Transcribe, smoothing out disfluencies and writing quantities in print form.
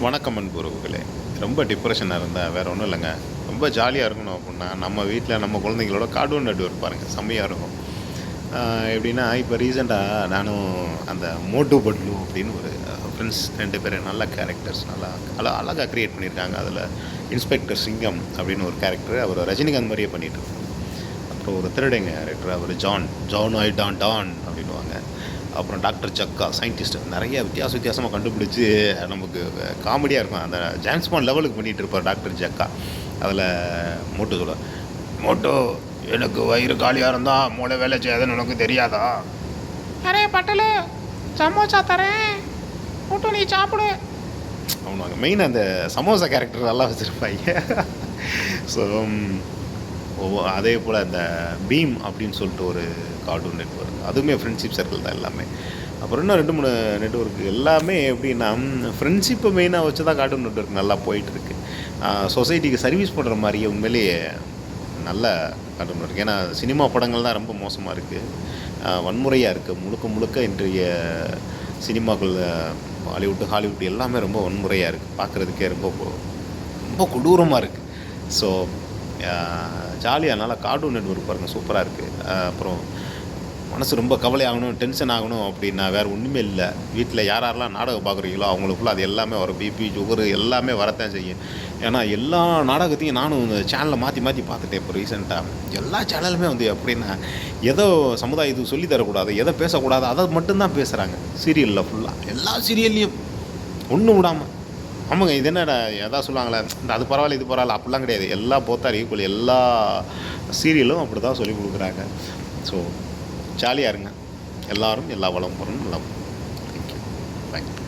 வணக்கம் அன்பு உறவுகளே. ரொம்ப டிப்ரெஷனாக இருந்தால் வேறு ஒன்றும் இல்லைங்க. ரொம்ப ஜாலியாக இருக்கணும் அப்புட்ன்னா, நம்ம வீட்டில் நம்ம குழந்தைங்களோட கார்ட்டூன் நெட்வொர்க் பாருங்கள், செம்மையாக இருக்கும். எப்படின்னா, இப்போ ரீசெண்டாக நானும் அந்த மோட்டு பட்லு அப்படின்னு ஒரு ஃப்ரெண்ட்ஸ் 2 பேர் நல்ல கேரக்டர்ஸ் நல்லா அழகாக க்ரியேட் பண்ணியிருக்காங்க. அதில் இன்ஸ்பெக்டர் சிங்கம் அப்படின்னு ஒரு கேரக்டர், அவர் ரஜினிகாந்த் மாதிரியே பண்ணிகிட்ருக்காரு. அப்புறம் ஒரு திருடன் கேரக்டர், அவர் ஜான் ஐ டான் அப்படின்னுவாங்க. அப்புறம் டாக்டர் ஜக்கா சயின்டிஸ்ட், நிறைய வித்தியாசமாக கண்டுபிடிச்சி நமக்கு காமெடியாக இருக்கும். அந்த ஜேம்ஸ் பாண்ட் லெவலுக்கு பண்ணிகிட்டு இருப்பார் டாக்டர் ஜக்கா. அதில் மோட்டு சொல்ல, மோட்டோ எனக்கு வயிறு காலியாக இருந்தால் மூளை வேலை செய்யாதுன்னு உனக்கு தெரியாதா? அரே பட்டலு, சமோசா தரேன், கூட்டு நீ சாப்பிடு. அவனுவாங்க மெயின் அந்த சமோசா கேரக்டர் நல்லா வச்சுருப்பாங்க. ஸோ அதே போல் அந்த பீம் அப்படின்னு சொல்லிட்டு ஒரு கார்ட்டூன் நெட்வொர்க், அதுவுமே ஃப்ரெண்ட்ஷிப் சர்க்கிள் தான் எல்லாமே. அப்புறம் இன்னும் 2-3 நெட்வொர்க் எல்லாமே எப்படின்னா ஃப்ரெண்ட்ஷிப்பை மெயினாக வச்சு தான் கார்ட்டூன் நெட்வொர்க் நல்லா போயிட்டுருக்கு. சொசைட்டிக்கு சர்வீஸ் பண்ணுற மாதிரியே உண்மையிலேயே நல்ல கார்ட்டூன் நெட்வொர்க். ஏன்னா சினிமா படங்கள் தான் ரொம்ப மோசமாக இருக்குது, வன்முறையாக இருக்குது. முழுக்க இன்றைய சினிமாக்கள் ஹாலிவுட் எல்லாமே ரொம்ப வன்முறையாக இருக்குது. பார்க்குறதுக்கே ரொம்ப கொடூரமாக இருக்குது. ஸோ ஜாலியாக நல்லா கார்ட்டூன் நெட்வொர்க் பாருங்கள், சூப்பராக இருக்குது. அப்புறம் மனசு ரொம்ப கவலையாகணும், டென்ஷன் ஆகணும் அப்படின்னா வேறு ஒன்றுமே இல்லை. வீட்டில் யாரெல்லாம் நாடகம் பார்க்குறீங்களோ அவங்களுக்கு ஃபுல்லாக அது எல்லாமே வரும். பிபி சுகரு எல்லாமே வரத்தான் செய்யும். ஏன்னா எல்லா நாடகத்தையும் நானும் இந்த சேனலை மாற்றி பார்த்துட்டேன். இப்போ ரீசெண்டாக எல்லா சேனலுமே வந்து எப்படின்னா எதோ சமுதாயத்துக்கு சொல்லி தரக்கூடாது, எதை பேசக்கூடாது, அதை மட்டும்தான் பேசுகிறாங்க. சீரியலில் ஃபுல்லாக எல்லா சீரியல்லையும் ஒன்றும் விடாமல். ஆமாங்க, இது என்னடா எதாவது சொல்லுவாங்களே, இந்த அது பரவாயில்ல இது பரவாயில்ல அப்படிலாம் கிடையாது. எல்லா போத்தார் ஈக்குவல், எல்லா சீரியலும் அப்படி தான் சொல்லிக் கொடுக்குறாங்க. ஸோ ஜாலியாக இருங்க. எல்லோரும் எல்லா வளம் பெறணும். நல்லா. தேங்க்யூ. தேங்க்யூ.